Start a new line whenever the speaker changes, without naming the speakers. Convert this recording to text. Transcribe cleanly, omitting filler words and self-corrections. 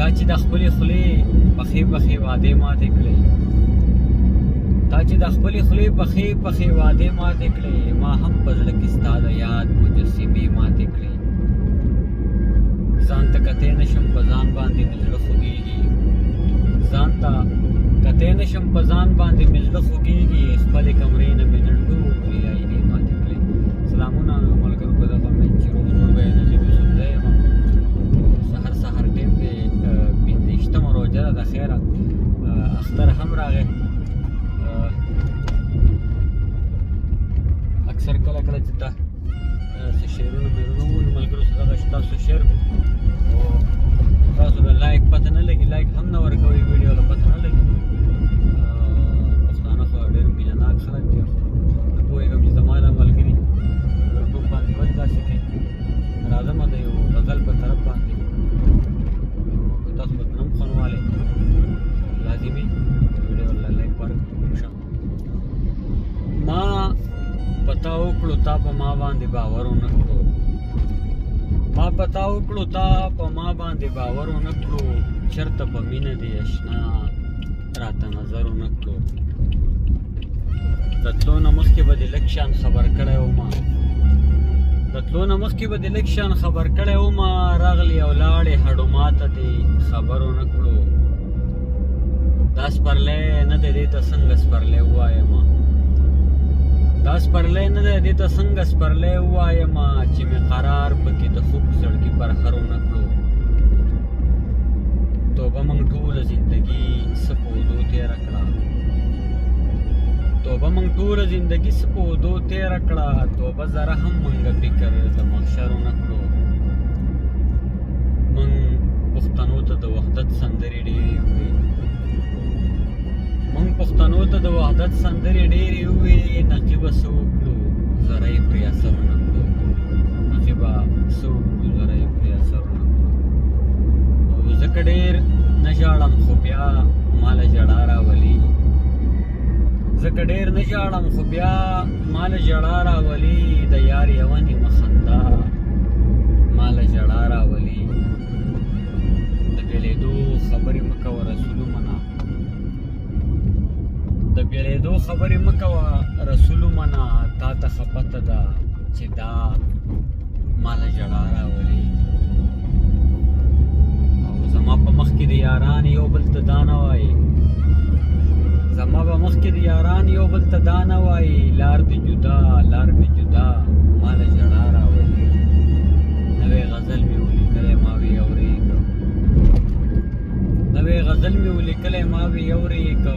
تا چې د خپلې خولې پخې پخې وعدې ماتې کړې، تا چې د خپلې خولې پخې پخې وعدې ماتې کړې، ما هم په زړه کې ستا د یاد مجسمې ماتې کړې. ځان ته کتی نشم په ځان باندې مې زړه خوږېږي، ځان ته کتی نشم په ځان باندې مې زړه خوږېږي، خپلې کمرې نه مې نن ټولې آینې ماتې کړې. سلامونه ملګرو، په دغه مې چې روغ جوړ به نجیب یوسفزی یم. سهار ټیم دی 25مه روژه ده. د خیره اختر هم راغی. اکثر کله کله چې ته څه شعرونه بیرونه ووایو ملګرو سره دغه ستاسو شعر او تاسو د لایک پته نه لګي، لایک هم نه ورکوئ، ویډیو له پته نه لګي. پښتانه خو ډېر مینه ناک خلک دي. نه پوهېږم چې زما دا ملګري یوټیوب باندې ولې داسې کوي. راځمه د یو غزل په طرف باندې، که تاسو به هم خوندوالی لازمي ویډیو له لایک ورکړم. ما پتا وکړو تا په ما باندې باور ونه کړو، ما پتا وکړو تا په ما باندې باور ونه کړو، چېرته په مینه دې اشنا راته نظر ونه کړو. د تلو نه مخکې به دې لږ شان خبر کړی ومه، د تلو نه مخکې به دې لږ شان خبر کړی ومه، راغلې او لاړې هډو ماته دې خبر ونه کړو. دا سپرلی نه دی دې ته څنګه سپرلی ووایمه، دا سپرلی نه دی دې ته څنګه سپرلی ووایمه، چې مې قرار پکې د خوب زړګي پر هر ونه کړو. توبه موږ ټوله زندګي څه په اودو تېره کړه، توبه موږ ټوله زندګي څه په اودو تېره کړه، توبه ذره هم موږ فکر د محشر ونه کړو. موږ پښتنو ته د وحدت سندرې ډېرې ووې، موږ پښتنو ته د وحدت سندرې ډېرې ووې، نقیبه څه وکړو ذره یې پرې اثر ونه کړو، نقیبه څه وکړو ذره یې پرې اثر ونه کړو. او ځکه ډېر نه ژاړم خو بیا ماله ژړا راولي، ځکه ډېر نه ژاړم خو بیا ماله ژړا راولي، د یار یوه نیمه خندا ماله ژړا راولي. د بېلېدو خبرې مه کوه رسولو منه، د بېلېدو خبرې مه کوه رسولو منه، تا ته ښه پته ده چې دا ماله ژړا راولي. او زما په مخ کې د یاران یو بل ته دا نه وایي، زما په مخ کې د یاران یو بل ته دا نه وایي، لار دې جدا لار مې جدا ماله ژړا راولي. نوی غزل مې ولیکلی ما وی اورېږه، نوی غزل مې ولیکلی ما وی اورېږه،